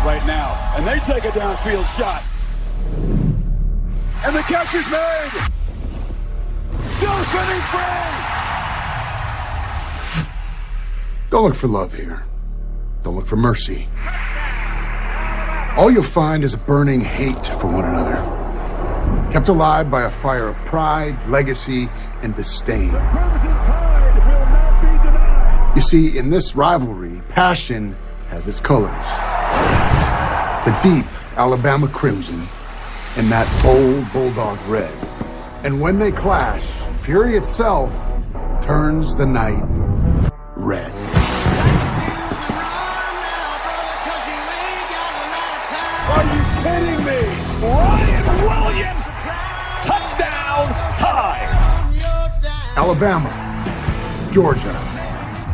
right now. And they take a downfield shot. And the catch is made. Still spinning free. Don't look for love here. Don't look for mercy. All you'll find is a burning hate for one another, kept alive by a fire of pride, legacy, and disdain. The Crimson Tide will not be denied. You see, in this rivalry, passion has its colors. The deep Alabama crimson and that bold Bulldog red. And when they clash, fury itself turns the night red. Are you kidding me? Ryan Williams, touchdown, tie. Alabama, Georgia.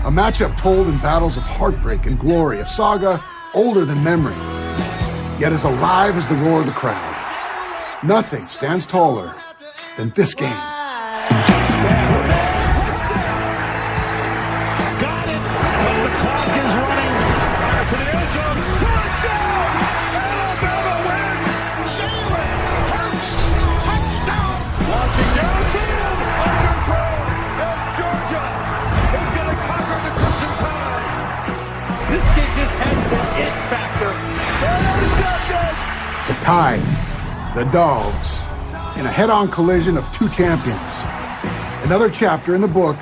A matchup told in battles of heartbreak and glory, a saga older than memory, yet as alive as the roar of the crowd. Nothing stands taller than this game. Got it, but the clock is running. To the end zone, touchdown! Alabama wins! Jalen Hurts, touchdown! Launching downfield, underthrown, and Georgia is going to conquer the Crimson Tide. This kid just has the it factor. Intercepted! The Tide, the Dogs, in a head-on collision of two champions. Another chapter in the book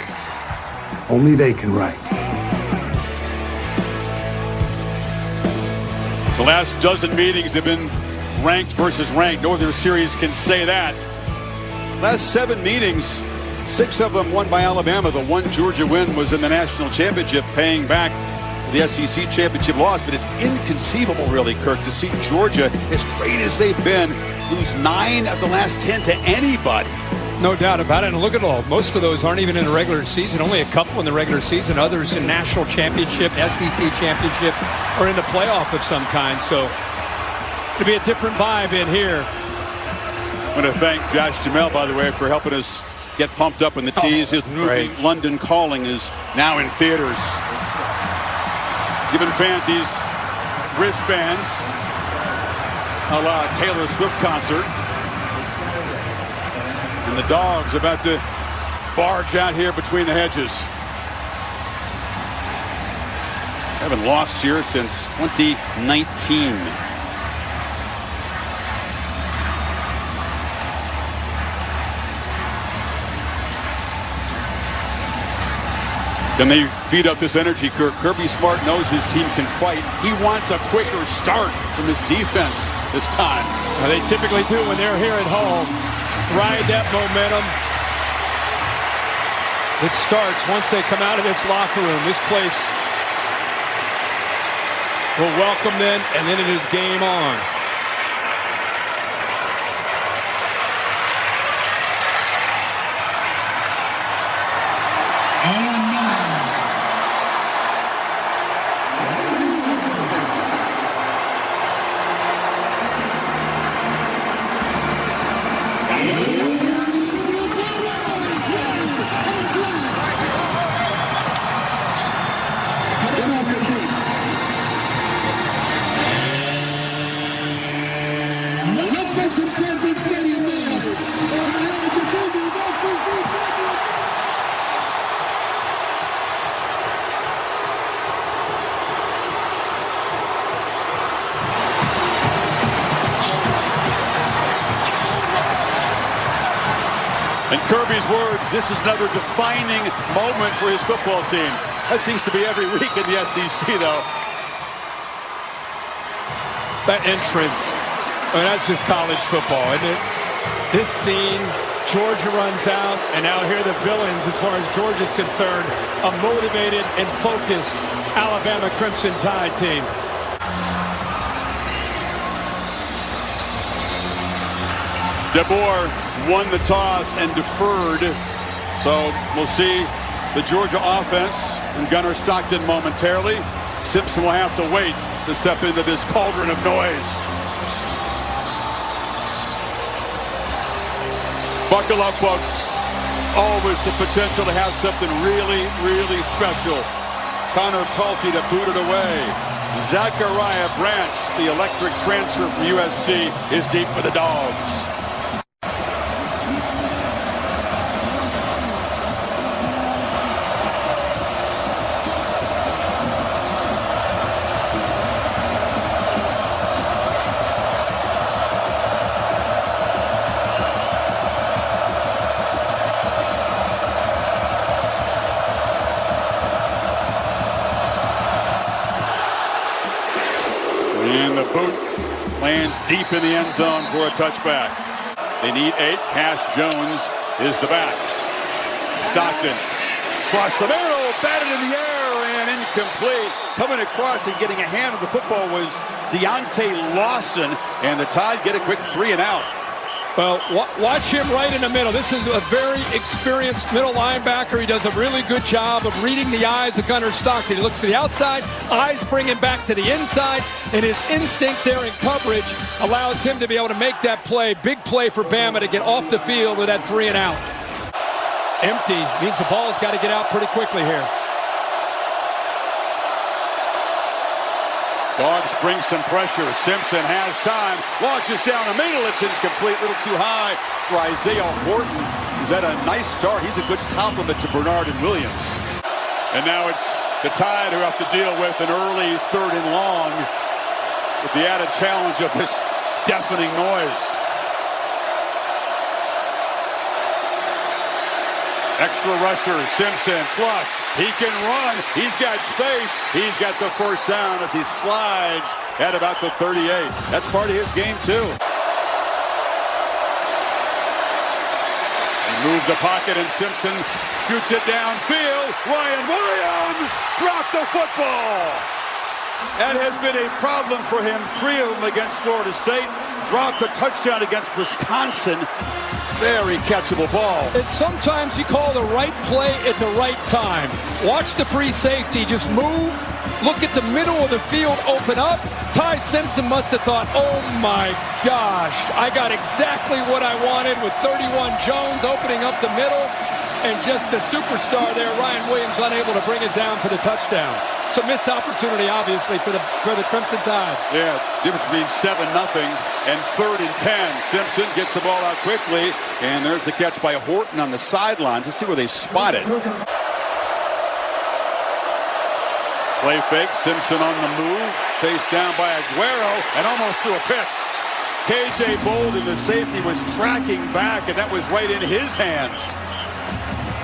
only they can write. The last dozen meetings have been ranked versus ranked. Northern Series can say that. Last 7 meetings, 6 of them won by Alabama. The one Georgia win was in the national championship, paying back the SEC championship loss. But it's inconceivable, really, Kirk, to see Georgia, as great as they've been, lose 9 of the last 10 to anybody. No doubt about it. And look at all. Most of those aren't even in the regular season. Only a couple in the regular season. Others in national championship, SEC championship, or in the playoff of some kind. So it'll be a different vibe in here. I want to thank Josh Jamel, by the way, for helping us get pumped up in the tees. His movie, great. London Calling, is now in theaters. Giving fans these wristbands a la Taylor Swift concert. And the Dogs about to barge out here between the hedges. Haven't lost here since 2019. Then they feed up this energy. Kirby Smart knows his team can fight. He wants a quicker start from his defense this time. Well, they typically do when they're here at home. Ride that momentum. It starts once they come out of this locker room. This place will welcome them, and then it is game on. In Kirby's words, this is another defining moment for his football team. That seems to be every week in the SEC, though. That entrance, I mean, that's just college football, isn't it? This scene, Georgia runs out, and now here are the villains, as far as Georgia's concerned, a motivated and focused Alabama Crimson Tide team. DeBoer won the toss and deferred. So we'll see the Georgia offense and Gunnar Stockton momentarily. Simpson will have to wait to step into this cauldron of noise. Buckle up, folks. Always the potential to have something really, really special. Connor Talty to boot it away. Zachariah Branch, the electric transfer from USC, is deep for the Dogs. And the boot lands deep in the end zone for a touchback. They need 8. Cash Jones is the back. Stockton across the middle, batted in the air and incomplete. Coming across and getting a hand of the football was Deontay Lawson, and the Tide get a quick 3 and out. Well, watch him right in the middle. This is a very experienced middle linebacker. He does a really good job of reading the eyes of Gunnar Stockton. He looks to the outside, eyes bring him back to the inside, and his instincts there in coverage allows him to be able to make that play. Big play for Bama to get off the field with that 3 and out. Empty means the ball's got to get out pretty quickly here. Dogs bring some pressure. Simpson has time. Launches down the middle. It's incomplete. A little too high for Isaiah Horton. He's had a nice start. He's a good compliment to Bernard and Williams. And now it's the Tide who have to deal with an early 3rd and long with the added challenge of this deafening noise. Extra rusher, Simpson, flush. He can run. He's got space. He's got the first down as he slides at about the 38. That's part of his game, too. He moves the pocket, and Simpson shoots it downfield. Ryan Williams dropped the football. That has been a problem for him. 3 of them against Florida State. Dropped a touchdown against Wisconsin. Very catchable ball. And sometimes you call the right play at the right time. Watch the free safety just move. Look at the middle of the field open up. Ty Simpson must have thought, oh my gosh, I got exactly what I wanted with 31 Jones opening up the middle. And just the superstar there, Ryan Williams, unable to bring it down for the touchdown. It's a missed opportunity, obviously, for the Crimson Tide. Yeah, difference between 7-0 and 3rd and 10. Simpson gets the ball out quickly, and there's the catch by Horton on the sidelines. Let's see where they spot it. Play fake, Simpson on the move, chased down by Aguero, and almost threw a pick. KJ Bolden, the safety, was tracking back, and that was right in his hands.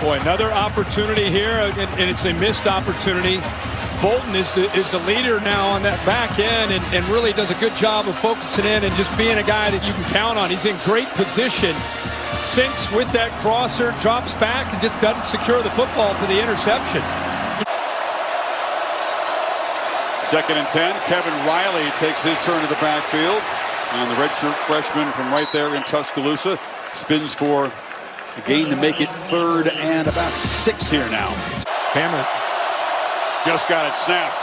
Boy, another opportunity here, and it's a missed opportunity. Bolton is the leader now on that back end and really does a good job of focusing in and just being a guy that you can count on. He's in great position, sinks with that crosser, drops back, and just doesn't secure the football for the interception. 2nd and 10. Kevin Riley takes his turn to the backfield. And the redshirt freshman from right there in Tuscaloosa spins for a gain to make it 3rd and about 6 here now. Bama just got it snapped.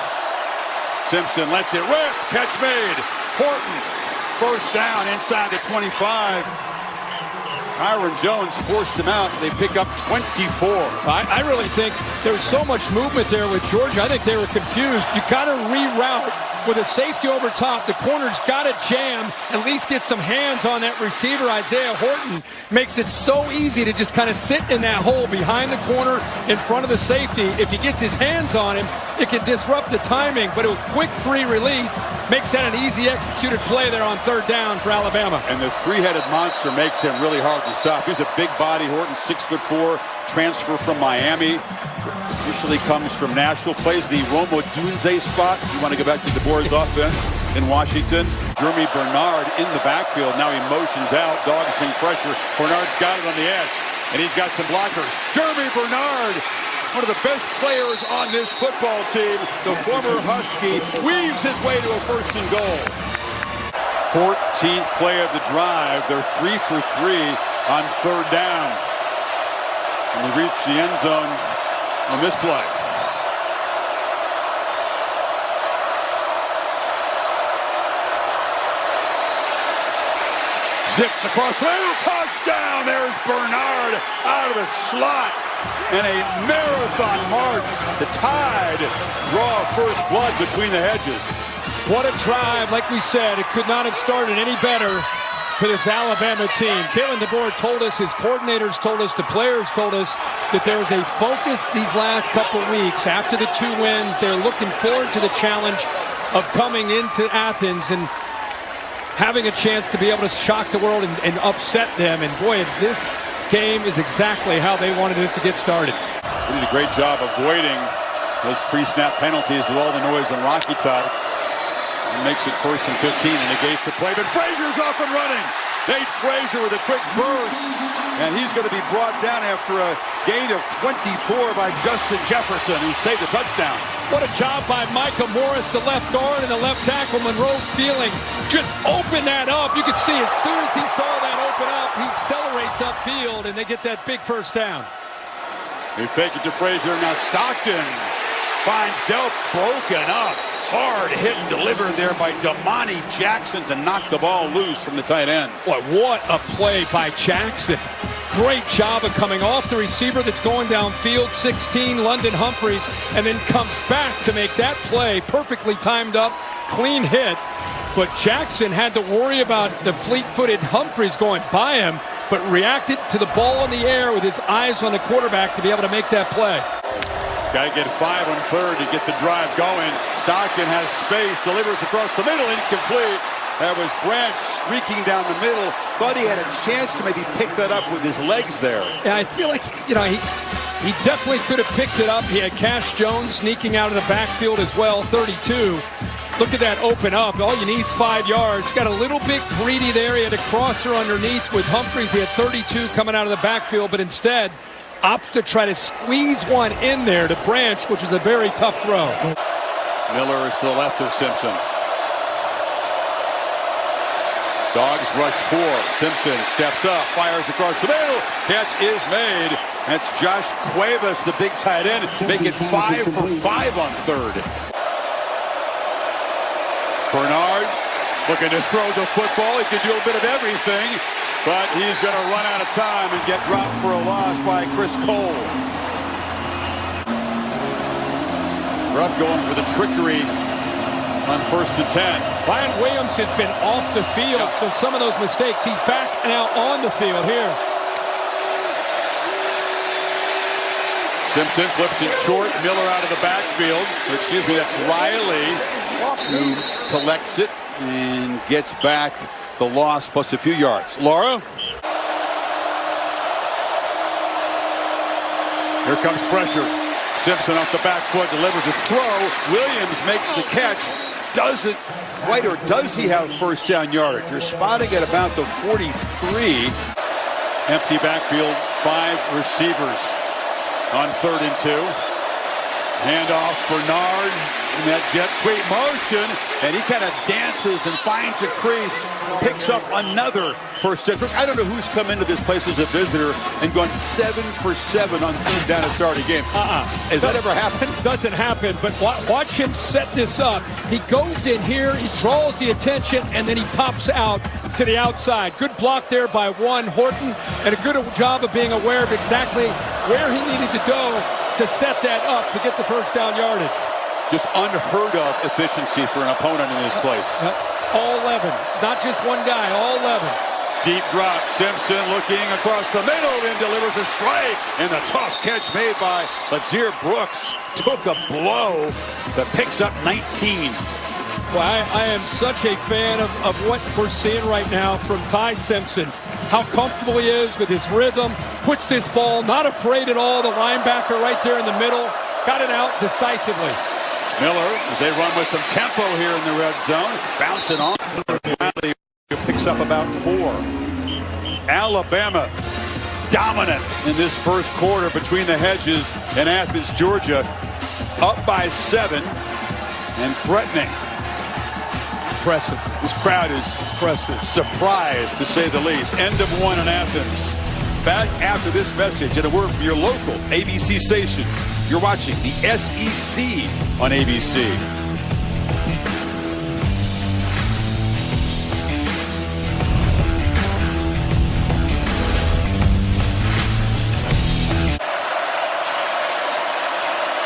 Simpson lets it rip. Catch made. Horton, first down inside the 25. Kyron Jones forced him out. They pick up 24. I really think there was so much movement there with Georgia. I think they were confused. You got to reroute with a safety over top. The corner's got to jam, at least get some hands on that receiver. Isaiah Horton makes it so easy to just kind of sit in that hole behind the corner in front of the safety. If he gets his hands on him, it can disrupt the timing, but a quick free release makes that an easy executed play there on 3rd down for Alabama. And the 3-headed monster makes him really hard to stop. He's a big body. Horton, 6'4", transfer from Miami. Initially comes from Nashville, plays the Roma Dunze spot. You want to go back to DeBoer's offense in Washington. Jeremy Bernard in the backfield. Now he motions out. Dogs bring pressure. Bernard's got it on the edge, and he's got some blockers. Jeremy Bernard, one of the best players on this football team, the former Husky, weaves his way to a 1st and goal. 14th play of the drive. They're 3 for 3 on 3rd down. And they reach the end zone on this play. Zipped across the middle, touchdown! There's Bernard out of the slot. And a marathon march. The Tide draw first blood between the hedges. What a drive. Like we said, it could not have started any better for this Alabama team. Kalen DeBoer told us, his coordinators told us, the players told us that there is a focus these last couple weeks. After the 2 wins, they're looking forward to the challenge of coming into Athens and having a chance to be able to shock the world and upset them. And boy, this game is exactly how they wanted it to get started. They did a great job avoiding those pre-snap penalties with all the noise on Rocky Top. He makes it 1st and 15 and negates the play, but Frazier's off and running. Nate Frazier with a quick burst, and he's going to be brought down after a gain of 24 by Justin Jefferson, who saved the touchdown. What a job by Micah Morris, the left guard, and the left tackle, Monroe Feeling. Just open that up. You can see as soon as he saw that open up, he accelerates upfield, and they get that big first down. They fake it to Frazier. Now Stockton finds Delp, broken up. Hard hit delivered there by Damani Jackson to knock the ball loose from the tight end. Boy, what a play by Jackson. Great job of coming off the receiver that's going downfield, 16, London Humphreys, and then comes back to make that play. Perfectly timed up, clean hit. But Jackson had to worry about the fleet-footed Humphreys going by him, but reacted to the ball in the air with his eyes on the quarterback to be able to make that play. Got to get 5 on 3rd to get the drive going. Stockton has space, delivers across the middle, incomplete. That was Branch streaking down the middle. Thought he had a chance to maybe pick that up with his legs there. Yeah, I feel like, he definitely could have picked it up. He had Cash Jones sneaking out of the backfield as well, 32. Look at that open up. All you need is 5 yards. Got a little bit greedy there. He had a crosser underneath with Humphreys. He had 32 coming out of the backfield, but instead opts to try to squeeze one in there to Branch, which is a very tough throw. Miller is to the left of Simpson. Dogs rush 4. Simpson steps up, fires across the middle. Catch is made. That's Josh Cuevas, the big tight end, making 5 for 5 on 3rd. Bernard looking to throw the football. He can do a bit of everything, but he's going to run out of time and get dropped for a loss by Chris Cole. We're up going for the trickery on 1st and 10. Ryan Williams has been off the field, so some of those mistakes, he's back now on the field here. Simpson flips it short. Miller out of the backfield. Excuse me, that's Riley who collects it and gets back the loss plus a few yards. Laura? Here comes pressure. Simpson off the back foot, delivers a throw. Williams makes the catch. Doesn't quite, or does he have 1st down yardage? You're spotting at about the 43. Empty backfield, 5 receivers on 3rd and 2. Handoff, Bernard in that jet sweep motion, and he kind of dances and finds a crease, picks up another 1st down. I don't know who's come into this place as a visitor and gone 7 for 7 on 3rd down to start a game. Has that ever happened? Doesn't happen, but watch him set this up. He goes in here, he draws the attention, and then he pops out to the outside. Good block there by Horton, and a good job of being aware of exactly where he needed to go to set that up to get the 1st down yardage. Just unheard of efficiency for an opponent in this place. All 11. It's not just one guy, all 11. Deep drop. Simpson looking across the middle and delivers a strike. And the tough catch made by Lazir Brooks. Took a blow that picks up 19. Well, I am such a fan of what we're seeing right now from Ty Simpson. How comfortable he is with his rhythm. Puts this ball, not afraid at all. The linebacker right there in the middle. Got it out decisively. Miller, as they run with some tempo here in the red zone. Bouncing on. Picks up about 4. Alabama dominant in this 1st quarter between the hedges in Athens, Georgia. Up by 7 and threatening. Impressive. This crowd is impressive. Surprised, to say the least. End of 1 in Athens. Back after this message and a word from your local ABC station. You're watching the SEC on ABC.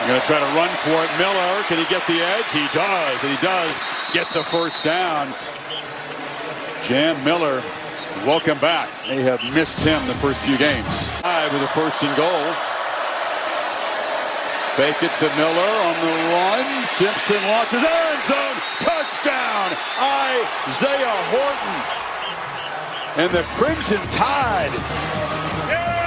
Going to try to run for it. Miller, can he get the edge? He does, and he does get the first down. Jam Miller, welcome back. They have missed him the first few games. With a first and goal. Fake it to Miller on the run. Simpson launches end zone. Touchdown, Isaiah Horton. And the Crimson Tide.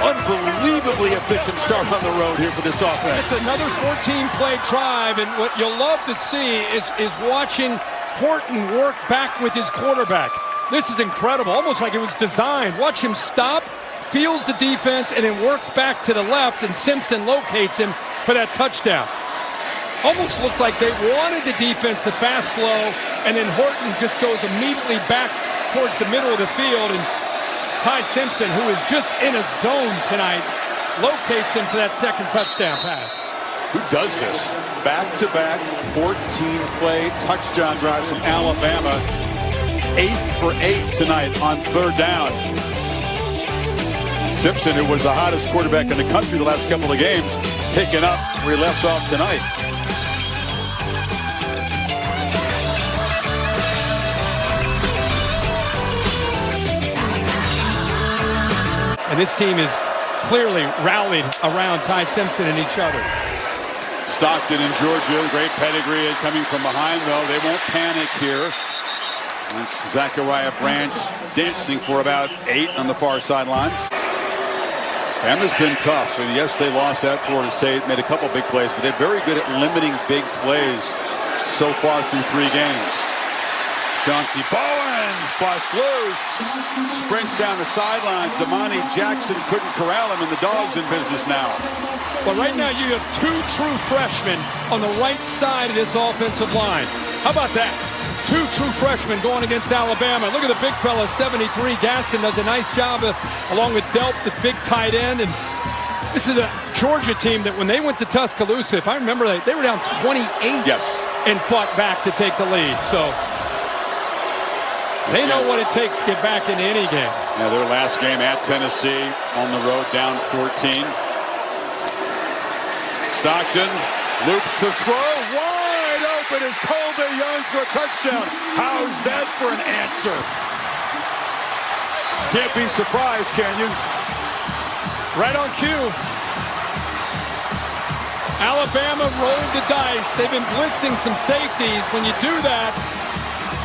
Unbelievably efficient start on the road here for this offense. It's another 14-play drive, and what you'll love to see is watching Horton work back with his quarterback. This is incredible, almost like it was designed. Watch him stop, feels the defense, and then works back to the left, and Simpson locates him for that touchdown. Almost looked like they wanted the defense to fast flow, and then Horton just goes immediately back towards the middle of the field, and Ty Simpson, who is just in a zone tonight, locates him for that second touchdown pass. Who does this? Back-to-back 14-play touchdown drives from Alabama. 8 for 8 tonight on third down. Simpson, who was the hottest quarterback in the country the last couple of games, picking up where he left off tonight. And this team is clearly rallied around Ty Simpson and each other. Stockton in Georgia, great pedigree, and coming from behind, though, they won't panic here. That's Zachariah Branch dancing for about 8 on the far sidelines. Bama's been tough, and yes, they lost at Florida State, made a couple big plays, but they're very good at limiting big plays so far through 3 games. Chauncey Bowens busts loose, sprints down the sidelines. Zamani Jackson couldn't corral him, and the Dogs in business now. Well, right now you have 2 true freshmen on the right side of this offensive line. How about that? 2 true freshmen going against Alabama. Look at the big fella, 73. Gaston does a nice job along with Delp, the big tight end. And this is a Georgia team that when they went to Tuscaloosa, if I remember, they were down 28 and fought back to take the lead. So they know what it takes to get back into any game. Yeah, their last game at Tennessee on the road down 14. Stockton loops the throw. Wide open is Colby Young for a touchdown. How's that for an answer? Can't be surprised, can you? Right on cue. Alabama rolled the dice. They've been blitzing some safeties. When you do that,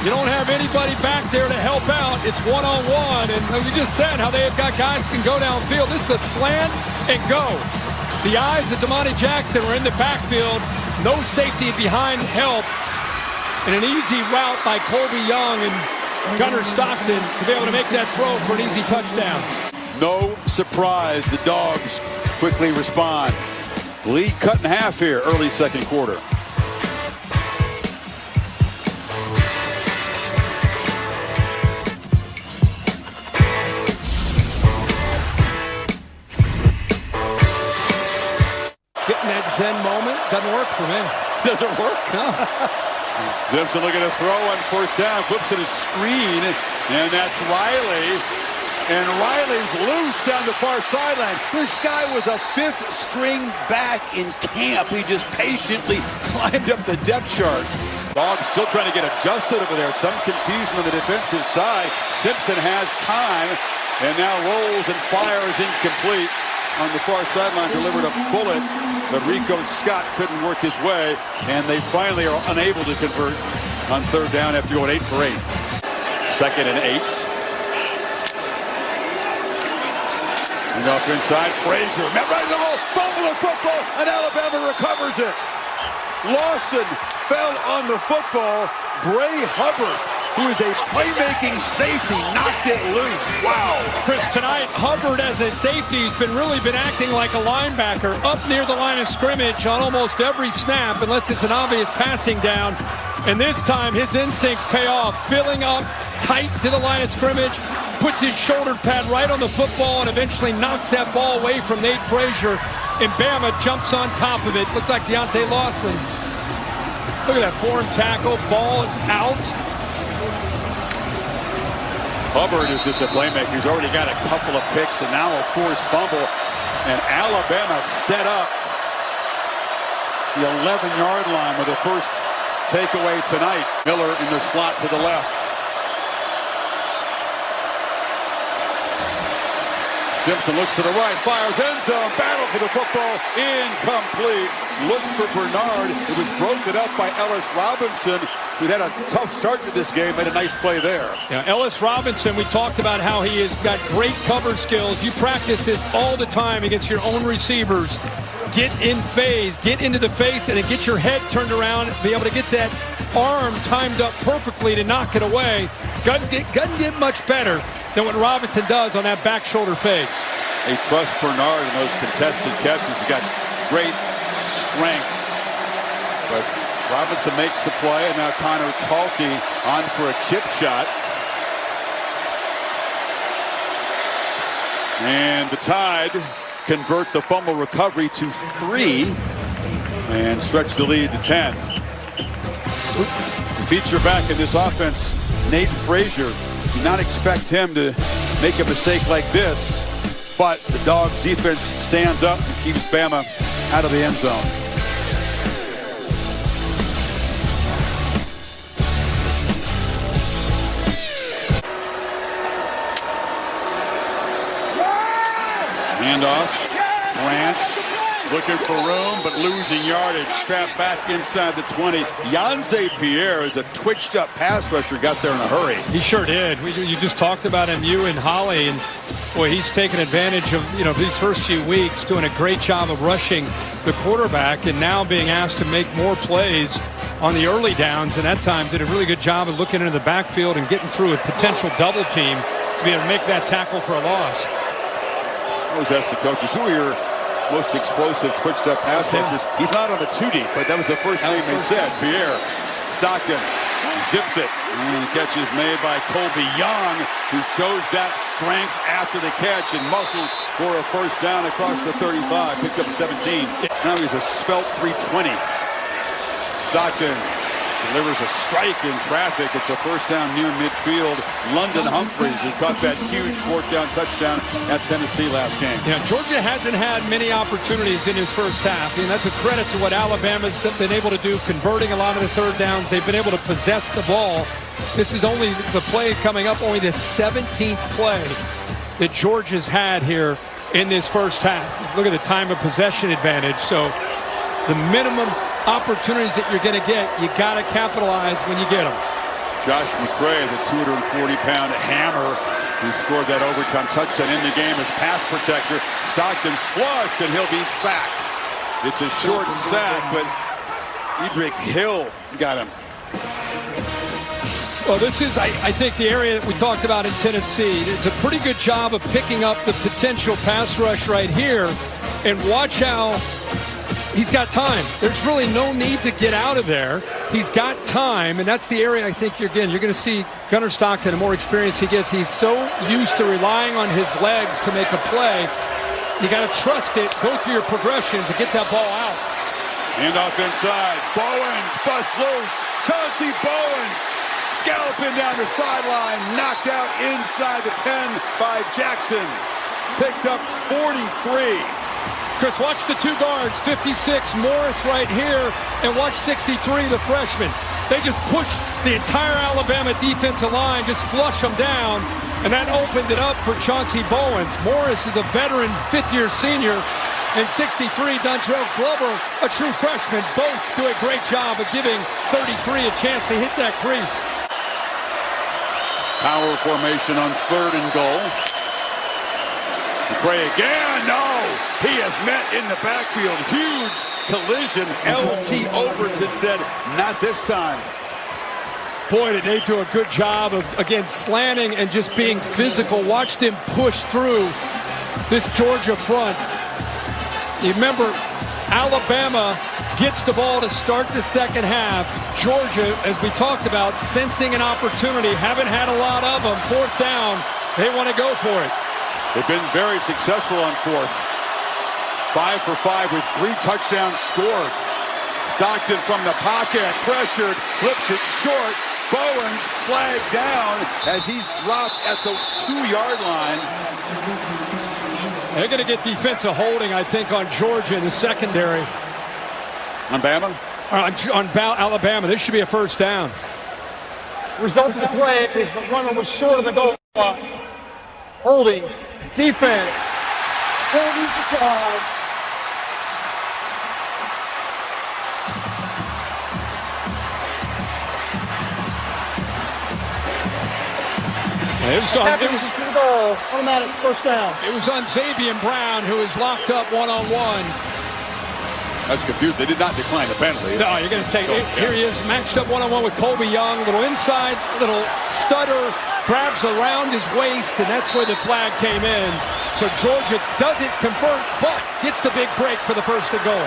you don't have anybody back there to help out. It's one-on-one. And like you just said, how they have got guys who can go downfield. This is a slant and go. The eyes of Zamani Jackson were in the backfield. No safety behind help. And an easy route by Colby Young and Gunnar Stockton to be able to make that throw for an easy touchdown. No surprise, the Dogs quickly respond. Lead cut in half here, early second quarter. Getting that Zen moment doesn't work for me. Doesn't work? No. Simpson looking to throw on first down, flips it a screen, and that's Riley. And Riley's loose down the far sideline. This guy was a 5th string back in camp. He just patiently climbed up the depth chart. Dogs still trying to get adjusted over there. Some confusion on the defensive side. Simpson has time and now rolls and fires incomplete. On the far sideline, delivered a bullet, but Rico Scott couldn't work his way, and they finally are unable to convert on third down after going 8 for 8. 2nd and 8. And off inside, Frazier. Met right in the hole, fumble of football, and Alabama recovers it. Lawson fell on the football. Bray Hubbard, who is a playmaking safety, knocked it loose. Wow. Chris, tonight, Hubbard as a safety has really been acting like a linebacker up near the line of scrimmage on almost every snap, unless it's an obvious passing down. And this time, his instincts pay off, filling up tight to the line of scrimmage, puts his shoulder pad right on the football, and eventually knocks that ball away from Nate Frazier. And Bama jumps on top of it. Looked like Deontay Lawson. Look at that form tackle. Ball is out. Hubbard is just a playmaker. He's already got a couple of picks and now a forced fumble. And Alabama set up the 11-yard line with the first takeaway tonight. Miller in the slot to the left. Simpson looks to the right, fires end zone, battle for the football, incomplete. Looked for Bernard. It was broken up by Ellis Robinson, who had a tough start to this game, made a nice play there. Yeah, Ellis Robinson, we talked about how he has got great cover skills. You practice this all the time against your own receivers. Get in phase, get into the face, and then get your head turned around, be able to get that arm timed up perfectly to knock it away. Doesn't get much better than what Robinson does on that back shoulder fake. They trust Bernard in those contested catches. He's got great strength. But Robinson makes the play, and now Connor Talty on for a chip shot. And the Tide convert the fumble recovery to 3 and stretch the lead to 10. Feature back in this offense, Nate Frazier. Do not expect him to make a mistake like this, but the Dogs defense stands up and keeps Bama out of the end zone. Handoff. Branch looking for room, but losing yardage. Trapped back inside the 20. Yanze Pierre is a twitched-up pass rusher. Got there in a hurry. He sure did. You just talked about him, you and Holly, and boy, he's taken advantage of these first few weeks, doing a great job of rushing the quarterback, and now being asked to make more plays on the early downs. And that time did a really good job of looking into the backfield and getting through a potential double team to be able to make that tackle for a loss. I always ask the coaches, who are your most explosive twitched-up pass rushers? He's not on the 2 deep, but that was the first name they said. Pierre Stockton zips it. And the catch is made by Colby Young, who shows that strength after the catch and muscles for a first down across the 35. Picked up 17. Now he's a svelte 320. Stockton delivers a strike in traffic. It's a first down near midfield. London Humphreys, who caught that huge fourth down touchdown at Tennessee last game. Yeah, Georgia hasn't had many opportunities in his first half, and that's a credit to what Alabama's been able to do, converting a lot of the third downs. They've been able to possess the ball. This is only the play coming up, only the 17th play that Georgia's had here in this first half. Look at the time of possession advantage. So the minimum opportunities that you're going to get, you got to capitalize when you get them. Josh McCray, the 240-pound hammer who scored that overtime touchdown in the game as pass protector. Stockton flushed, and he'll be sacked. It's a short sack, but Edric Hill got him. Well, this is, I think, the area that we talked about in Tennessee. It's a pretty good job of picking up the potential pass rush right here. And watch how he's got time. There's really no need to get out of there. He's got time, and that's the area I think you're going to see Gunnar Stockton, the more experience he gets. He's so used to relying on his legs to make a play. You got to trust it, go through your progressions, and get that ball out. Handoff inside. Bowens busts loose. Chauncey Bowens galloping down the sideline, knocked out inside the 10 by Jackson. Picked up 43. Chris, watch the two guards, 56, Morris right here, and watch 63, the freshman. They just pushed the entire Alabama defensive line, just flush them down, and that opened it up for Chauncey Bowens. Morris is a veteran, fifth-year senior, and 63, Dontrell Glover, a true freshman. Both do a great job of giving 33 a chance to hit that crease. Power formation on 3rd and goal. McCray again, no! He has met in the backfield. Huge collision. L.T. Overton said, not this time. Boy, did they do a good job of, again, slanting and just being physical. Watched him push through this Georgia front. You remember, Alabama gets the ball to start the second half. Georgia, as we talked about, sensing an opportunity. Haven't had a lot of them. 4th down. They want to go for it. They've been very successful on 4th. 5 for 5 with 3 touchdowns scored. Stockton from the pocket, pressured, flips it short. Bowens flagged down as he's dropped at the 2-yard line. They're going to get defensive holding, I think, on Georgia in the secondary. On Bama? On Alabama. This should be a first down. Result of the play is the runner was short of the goal line. Holding. Defense. Holding surprise. It Automatic first down. It was on Xavier Brown, who is locked up one-on-one. I was confused. They did not decline the penalty. No, you're going to take it. Here he is, matched up one-on-one with Colby Young. Little inside, little stutter, grabs around his waist, and that's where the flag came in. So Georgia doesn't convert, but gets the big break for the first and goal.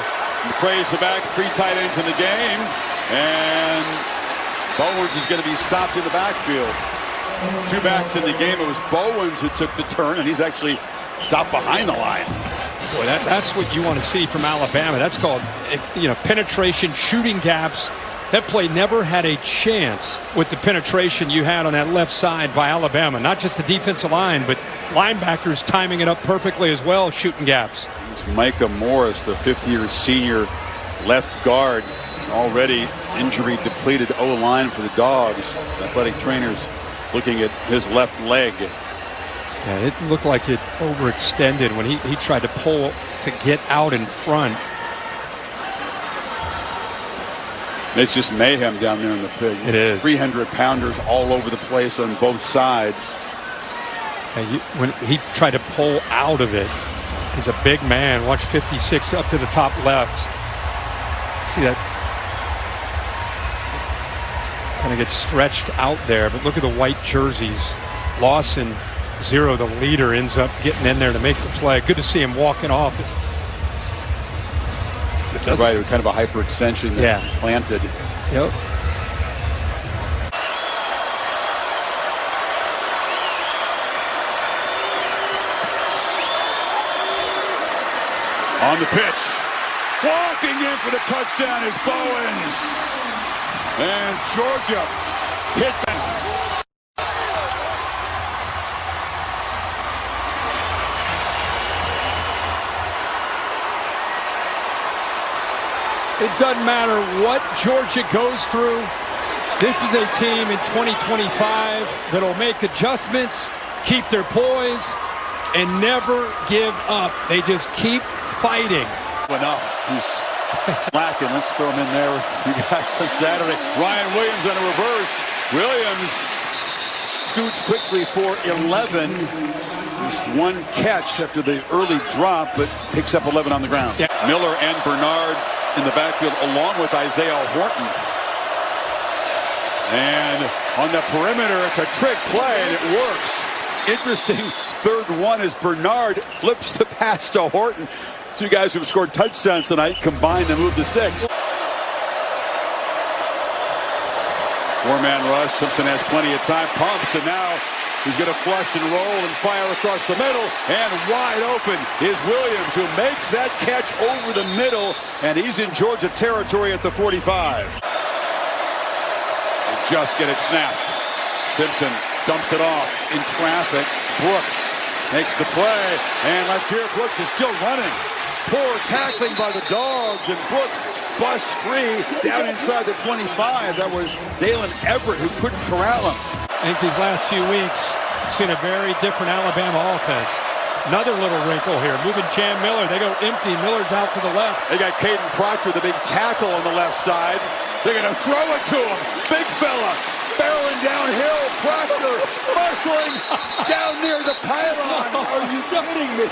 McCray's the back, 3 tight ends in the game, and Bowens is going to be stopped in the backfield. 2 backs in the game. It was Bowens who took the turn, and he's actually stopped behind the line. Boy, that's what you want to see from Alabama. That's called, penetration, shooting gaps. That play never had a chance with the penetration you had on that left side by Alabama. Not just the defensive line, but linebackers timing it up perfectly as well, shooting gaps. It's Micah Morris, the 5th-year senior left guard, already injury-depleted O-line for the Dogs. Athletic trainers looking at his left leg. Yeah, it looked like it overextended when he tried to pull to get out in front. It's just mayhem down there in the pig. It is. 300-pounders all over the place on both sides. When he tried to pull out of it, he's a big man. Watch 56 up to the top left. See that? Kind of gets stretched out there, but look at the white jerseys. Lawson, 0, the leader, ends up getting in there to make the play. Good to see him walking off. Right, kind of a hyperextension that planted. Yep. On the pitch, walking in for the touchdown is Bowens. And Georgia, Pittman. It doesn't matter what Georgia goes through. This is a team in 2025 that'll make adjustments, keep their poise, and never give up. They just keep fighting. Enough. He's lacking. Let's throw him in there with you guys on Saturday. Ryan Williams on a reverse. Williams scoots quickly for 11. Just 1 catch after the early drop, but picks up 11 on the ground. Yeah. Miller and Bernard in the backfield along with Isaiah Horton. And on the perimeter, it's a trick play, and it works. Interesting 3rd one as Bernard flips the pass to Horton. 2 guys who've scored touchdowns tonight combined to move the sticks. 4-man rush. Simpson has plenty of time. Pumps, and now he's going to flush and roll and fire across the middle. And wide open is Williams, who makes that catch over the middle. And he's in Georgia territory at the 45. They just get it snapped. Simpson dumps it off in traffic. Brooks makes the play. And let's hear it. Brooks is still running. Poor tackling by the Dogs. And Brooks busts free down inside the 25. That was Dalen Everett, who couldn't corral him. I think these last few weeks, seen a very different Alabama offense. Another little wrinkle here. Moving Cam Miller. They go empty. Miller's out to the left. They got Caden Proctor, the big tackle on the left side. They're going to throw it to him. Big fella. Barreling downhill. Proctor muscling down near the pylon. Are you kidding me?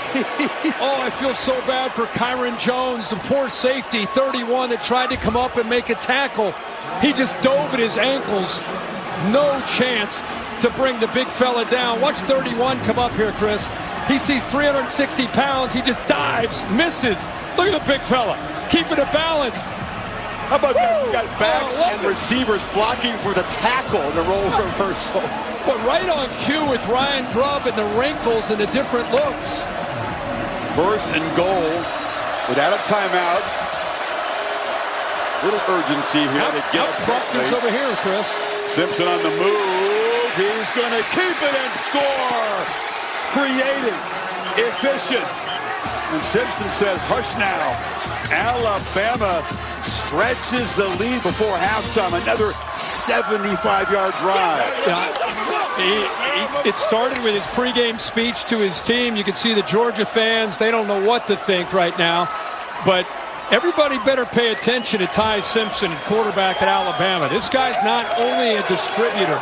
Oh, I feel so bad for Kyron Jones, the poor safety, 31, that tried to come up and make a tackle. He just dove at his ankles. No chance to bring the big fella down. Watch 31 come up here, Chris. He sees 360 pounds. He just dives, misses. Look at the big fella, keeping a balance. How about you got backs and receivers blocking for the tackle in the role reversal? But right on cue with Ryan Grubb and the wrinkles and the different looks. 1st and goal without a timeout. Little urgency here to get Proctor's over here, Chris. Simpson on the move. He's going to keep it and score. Creative, efficient. And Simpson says, hush now. Alabama stretches the lead before halftime. Another 75-yard drive. It started with his pregame speech to his team. You can see the Georgia fans, they don't know what to think right now. But everybody better pay attention to Ty Simpson, quarterback at Alabama. This guy's not only a distributor.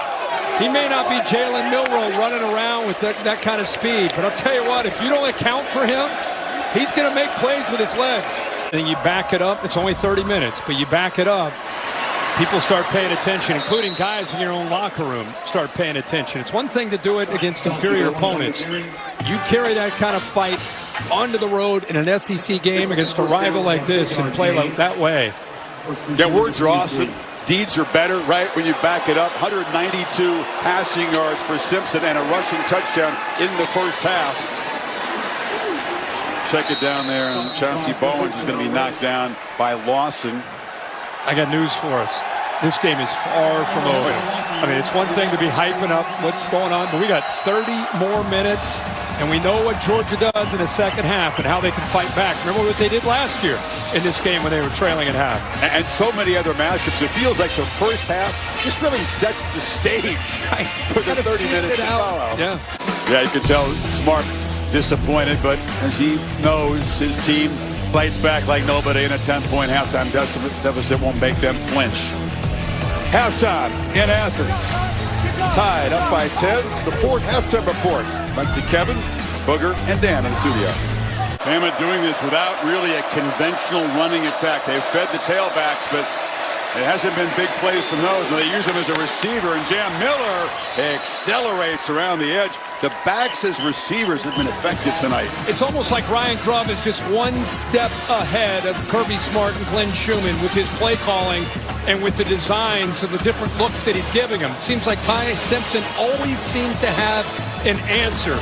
He may not be Jalen Milroe running around with that kind of speed. But I'll tell you what, if you don't account for him, he's going to make plays with his legs. And you back it up. It's only 30 minutes, but you back it up. People start paying attention, including guys in your own locker room start paying attention. It's one thing to do it against inferior opponents. You carry that kind of fight onto the road in an SEC game against a rival like this and play like that way. Yeah, words are awesome. Deeds are better, right, when you back it up. 192 passing yards for Simpson and a rushing touchdown in the first half. Check it down there, and Chauncey Bowens is going to be knocked down by Lawson. I got news for us. This game is far from over. I mean, it's one thing to be hyping up what's going on, but we got 30 more minutes, and we know what Georgia does in the second half and how they can fight back. Remember what they did last year in this game when they were trailing at half. And so many other matchups. It feels like the first half just really sets the stage for the 30 minutes to follow. Yeah, you can tell Smart disappointed, but as he knows, his team fights back like nobody, and a 10-point halftime deficit won't make them flinch. Halftime in Athens. Tied up by 10. The Ford halftime report. Back to Kevin, Booger, and Dan in the studio. Bama doing this without really a conventional running attack. They've fed the tailbacks, but it hasn't been big plays from those. And they use him as a receiver, and Jam Miller accelerates around the edge. The backs as receivers have been effective tonight. It's almost like Ryan Grubb is just one step ahead of Kirby Smart and Glenn Schumann with his play calling and with the designs of the different looks that he's giving them. It seems like Ty Simpson always seems to have an answer.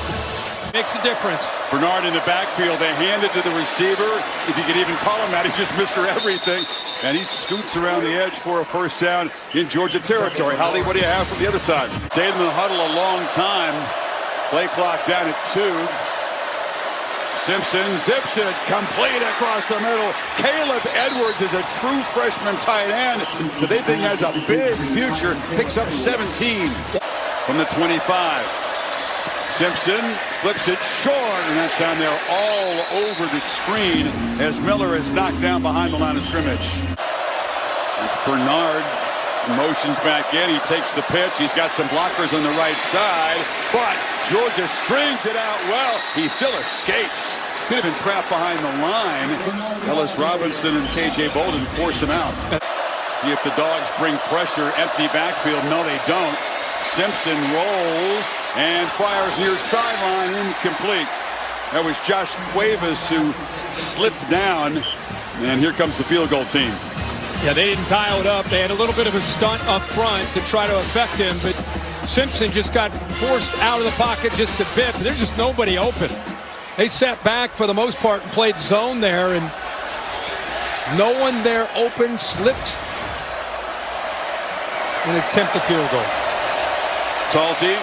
Makes a difference. Bernard in the backfield. They hand it to the receiver. If you could even call him that, he's just Mr. Everything. And he scoots around the edge for a first down in Georgia territory. Holly, what do you have from the other side? Stayed in the huddle a long time. Play clock down at 2. Simpson zips it, complete across the middle. Caleb Edwards is a true freshman tight end that they think has a big future. Picks up 17 from the 25. Simpson flips it short, and that's down there all over the screen as Miller is knocked down behind the line of scrimmage. It's Bernard. Motions back in. He takes the pitch. He's got some blockers on the right side, but Georgia strings it out well. He still escapes. Could have been trapped behind the line. Ellis Robinson and K.J. Bolden force him out. See if the Dogs bring pressure. Empty backfield. No, they don't. Simpson rolls and fires near sideline. Incomplete. That was Josh Cuevas who slipped down. And here comes the field goal team. Yeah, they didn't dial it up. They had a little bit of a stunt up front to try to affect him, but Simpson just got forced out of the pocket just a bit. But there's just nobody open. They sat back for the most part and played zone there, and no one there open, slipped, and attempt a field goal. Talty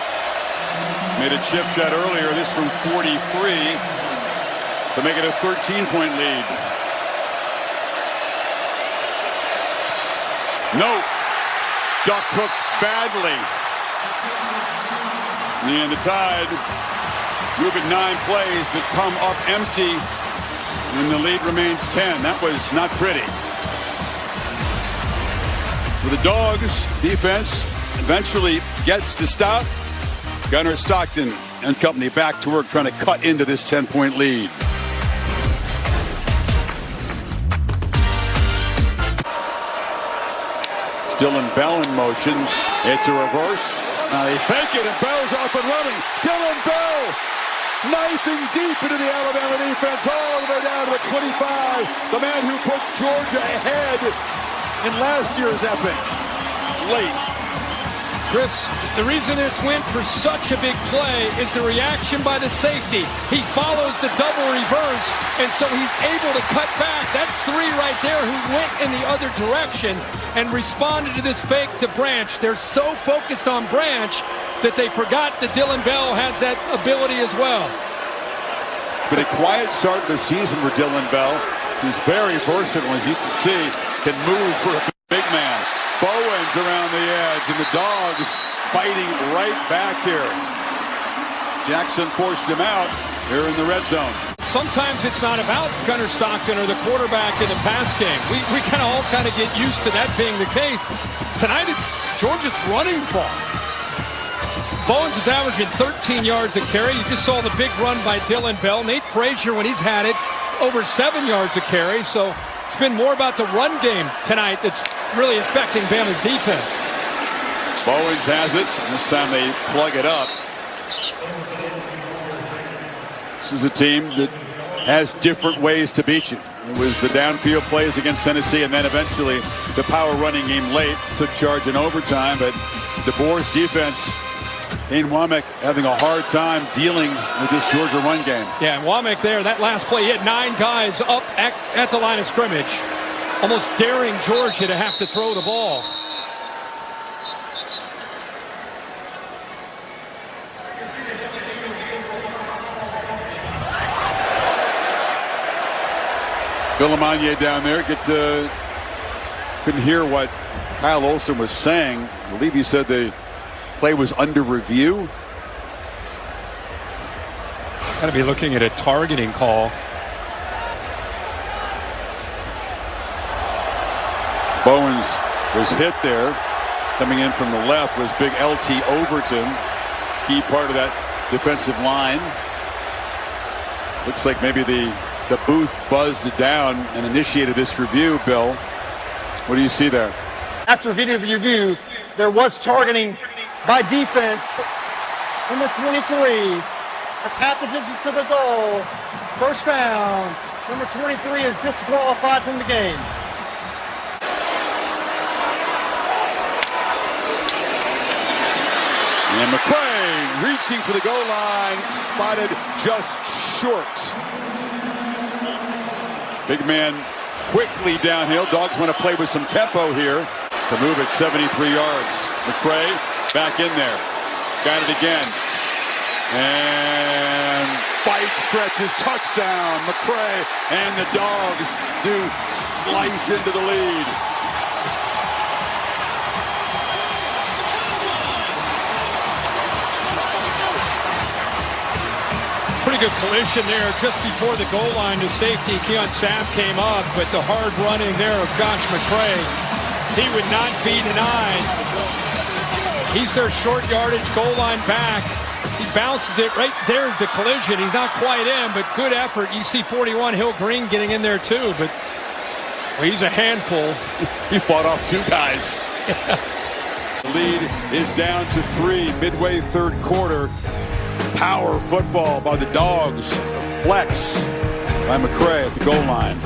made a chip shot earlier. This from 43 to make it a 13-point lead. No. Duck hook badly. And the Tide move it 9 plays, but come up empty. And the lead remains 10. That was not pretty. For the Dogs, defense eventually gets the stop. Gunnar Stockton and company back to work trying to cut into this 10-point lead. Dillon Bell in motion. It's a reverse. Now they fake it, and Bell's off and running. Dillon Bell knifing deep into the Alabama defense all the way down to the 25. The man who put Georgia ahead in last year's epic. Late. Chris, the reason this went for such a big play is the reaction by the safety. He follows the double reverse, and so he's able to cut back. That's 3 right there who went in the other direction and responded to this fake to Branch. They're so focused on Branch that they forgot that Dillon Bell has that ability as well. But a quiet start of the season for Dillon Bell. He's very versatile, as you can see. can move for a big man. Bowens around the edge, and the Dogs fighting right back here. Jackson forced him out here in the red zone. Sometimes it's not about Gunnar Stockton or the quarterback in the pass game. We kind of get used to that being the case. Tonight it's Georgia's running ball. Bowens is averaging 13 yards a carry. You just saw the big run by Dylan Bell. Nate Frazier, when he's had it, over 7 yards a carry. So it's been more about the run game tonight that's really affecting Bama's defense. Bowens has it. This time they plug it up. This is a team that has different ways to beat you. It was the downfield plays against Tennessee, and then eventually the power running game late took charge in overtime. But DeBoer's defense, Dane Womack, having a hard time dealing with this Georgia run game. Yeah, and Womack there, that last play, he had 9 guys up at the line of scrimmage, almost daring Georgia to have to throw the ball. Villamagna down there. Couldn't hear what Kyle Olson was saying. I believe he said the play was under review. Got to be looking at a targeting call. Bowens was hit there. Coming in from the left was big LT Overton. Key part of that defensive line. Looks like maybe the booth buzzed it down and initiated this review, Bill. What do you see there? After video review, there was targeting by defense. Number 23. That's half the distance to the goal. First down. Number 23 is disqualified from the game. And McCray reaching for the goal line, spotted just short. Big man quickly downhill. Dogs want to play with some tempo here to move at 73 yards. McCray back in there. Got it again. And fight stretches, touchdown. McCray and the Dogs do slice into the lead. Pretty good collision there just before the goal line to safety. Keon Sapp came up, but the hard running there of Josh McCray, he would not be denied. He's their short yardage goal line back. He bounces it right there's the collision. He's not quite in, but good effort. You see 41 Hill Green getting in there too, but well, he's a handful. He fought off 2 guys. The lead is down to 3 midway third quarter. Power football by the Dogs. Flex by McCray at the goal line.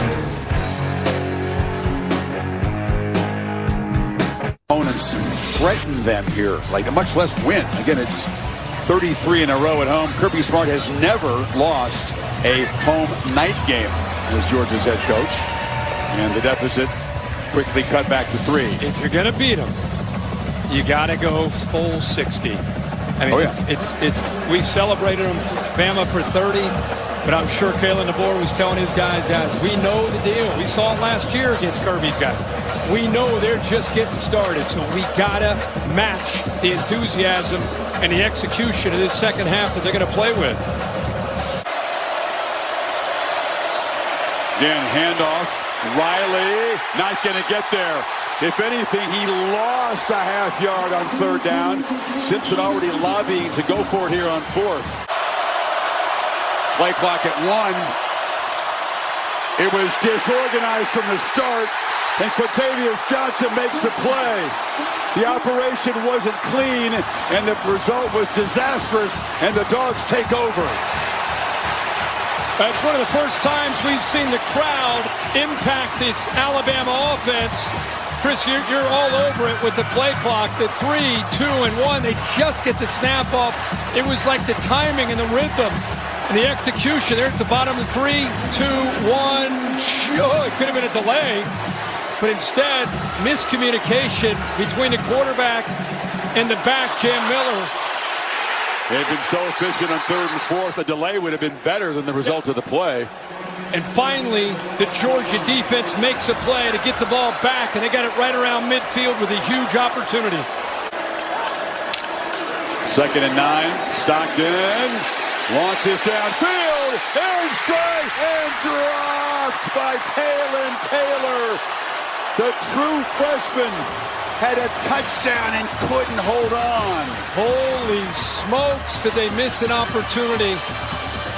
Opponents threaten them here, like much less win. Again, it's 33 in a row at home. Kirby Smart has never lost a home night game as Georgia's head coach. And the deficit quickly cut back to 3. If you're going to beat them, you got to go full 60. I mean, we celebrated them, Bama, for 30, but I'm sure Kalen DeBoer was telling his guys, we know the deal. We saw it last year against Kirby's guys. We know they're just getting started, so we got to match the enthusiasm and the execution of this second half that they're going to play with. Again, handoff. Riley not going to get there. If anything, he lost a half yard on third down. Simpson already lobbying to go for it here on 4th. Play clock at 1. It was disorganized from the start, and Quintavious Johnson makes the play. The operation wasn't clean, and the result was disastrous, and the Dogs take over. That's one of the first times we've seen the crowd impact this Alabama offense. Chris, you're all over it with the play clock. The 3, 2, and 1, they just get the snap off. It was like the timing and the rhythm and the execution. They're at the bottom of the 3, 2, 1. It could have been a delay, but instead, miscommunication between the quarterback and the back, Jam Miller. They've been so efficient on 3rd and 4th. A delay would have been better than the result of the play. And finally, the Georgia defense makes a play to get the ball back, and they got it right around midfield with a huge opportunity. 2nd and 9. Stockton launches downfield, and strike, and dropped by Taylon Taylor. The true freshman had a touchdown and couldn't hold on. Holy smokes, did they miss an opportunity?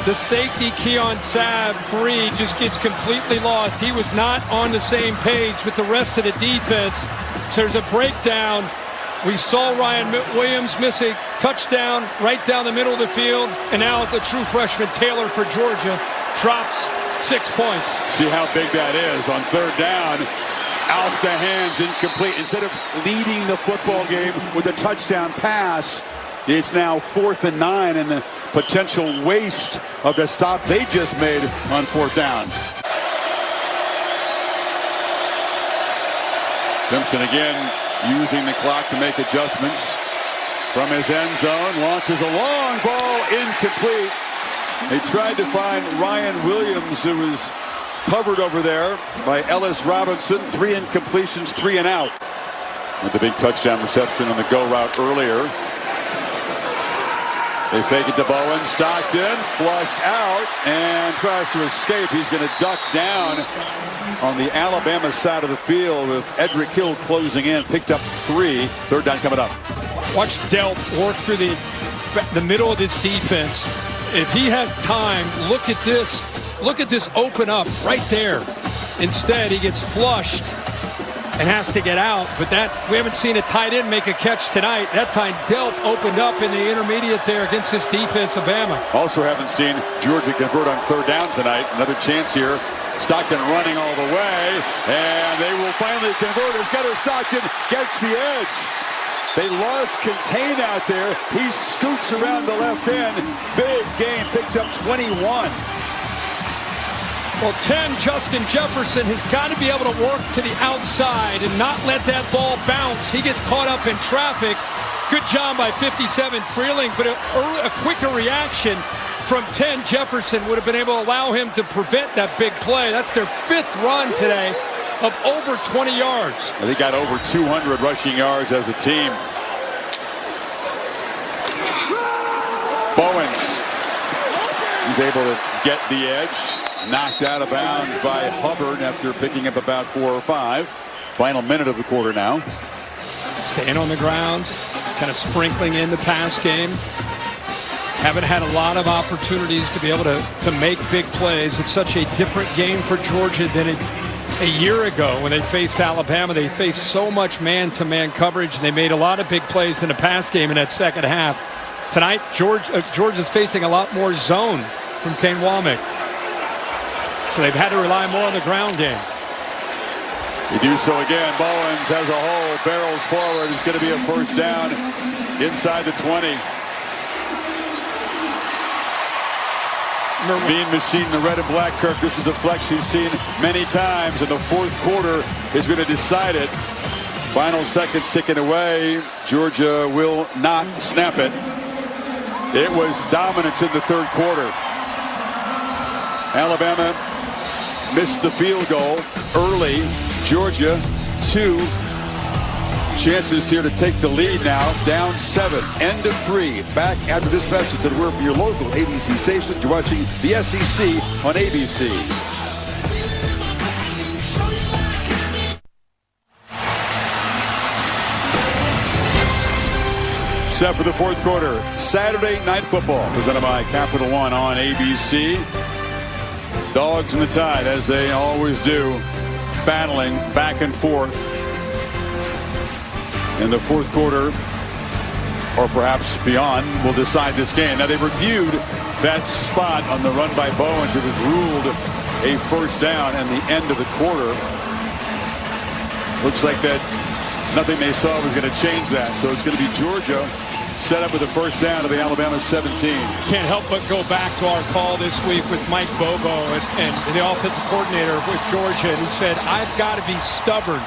The safety, Keon Sabb, 3, just gets completely lost. He was not on the same page with the rest of the defense. So there's a breakdown. We saw Ryan Williams miss a touchdown right down the middle of the field. And now the true freshman, Taylor for Georgia, drops 6 points. See how big that is on 3rd down. Off the hands, incomplete. Instead of leading the football game with a touchdown pass, it's now 4th and 9, and the potential waste of the stop they just made on 4th down. Simpson again using the clock to make adjustments. From his end zone, launches a long ball, incomplete. They tried to find Ryan Williams, who was covered over there by Ellis Robinson. 3 incompletions, 3 and out. With the big touchdown reception on the go route earlier. They fake it to Bowen. Stockton flushed out and tries to escape. He's going to duck down on the Alabama side of the field with Edric Hill closing in. Picked up 3. 3rd down coming up. Watch Delp work through the middle of this defense. If he has time, look at this. Look at this open up right there. Instead, he gets flushed and has to get out. But that, we haven't seen a tight end make a catch tonight. That time, Delp opened up in the intermediate there against this defense of Bama. Also haven't seen Georgia convert on 3rd down tonight. Another chance here. Stockton running all the way, and they will finally convert. Scudder Stockton gets the edge. They lost contain out there. He scoots around the left end. Big gain, picked up 21. Well, 10, Justin Jefferson has got to be able to work to the outside and not let that ball bounce. He gets caught up in traffic. Good job by 57 Freeling, but a quicker reaction from 10 Jefferson would have been able to allow him to prevent that big play. That's their 5th run today of over 20 yards. They got over 200 rushing yards as a team. Bowens, he's able to get the edge. Knocked out of bounds by Hubbard after picking up about 4 or 5. Final minute of the quarter now. Staying on the ground, kind of sprinkling in the pass game. Haven't had a lot of opportunities to be able to make big plays. It's such a different game for Georgia than a year ago when they faced Alabama. They faced so much man-to-man coverage, and they made a lot of big plays in the pass game in that second half. Tonight, Georgia's facing a lot more zone from Kane Womack. So they've had to rely more on the ground game. You do so again. Bowens has a hole, barrels forward. It's going to be a 1st down inside the 20. Mean machine, the red and black, Kirk. This is a flex you've seen many times, and the 4th quarter is going to decide it. Final seconds ticking away. Georgia will not snap it. It was dominance in the 3rd quarter. Alabama missed the field goal early. Georgia, 2 chances here to take the lead now. Down 7. End of 3. Back after this message that we're for your local ABC station. You're watching the SEC on ABC. Set for the 4th quarter. Saturday Night Football presented by Capital One on ABC. Dogs in the Tide, as they always do, battling back and forth. In the 4th quarter, or perhaps beyond, will decide this game. Now, they reviewed that spot on the run by Bowens. It was ruled a 1st down in the end of the quarter. Looks like that nothing they saw was going to change that. So it's going to be Georgia set up with the 1st down to the Alabama 17. Can't help but go back to our call this week with Mike Bobo and the offensive coordinator with Georgia. And he said, I've got to be stubborn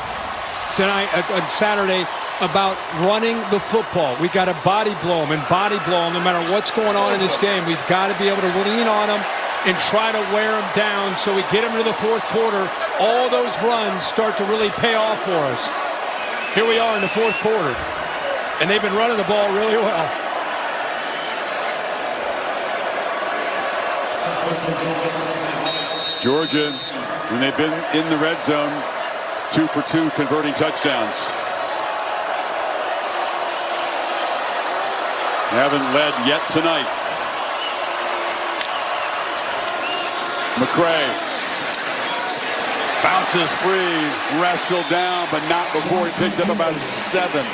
tonight on Saturday about running the football. We got to body blow them and body blow them no matter what's going on in this game. We've got to be able to lean on them and try to wear them down so we get them to the fourth quarter. All those runs start to really pay off for us. Here we are in the fourth quarter, and they've been running the ball really well. Georgia, when they've been in the red zone, 2 for 2 converting touchdowns. They haven't led yet tonight. McCray bounces free, wrestled down, but not before he picked up about 7.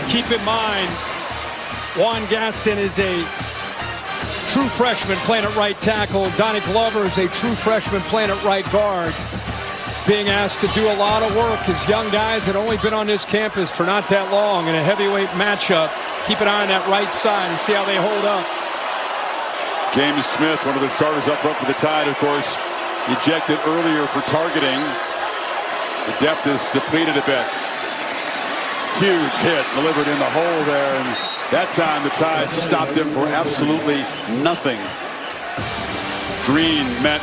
Keep in mind, Juan Gaston is a true freshman playing at right tackle. Donnie Glover is a true freshman playing at right guard, being asked to do a lot of work. His young guys had only been on this campus for not that long in a heavyweight matchup. Keep an eye on that right side and see how they hold up. James Smith, one of the starters up front for the Tide, of course, ejected earlier for targeting. The depth is depleted a bit. Huge hit delivered in the hole there, and that time the Tide stopped him for absolutely nothing. Green met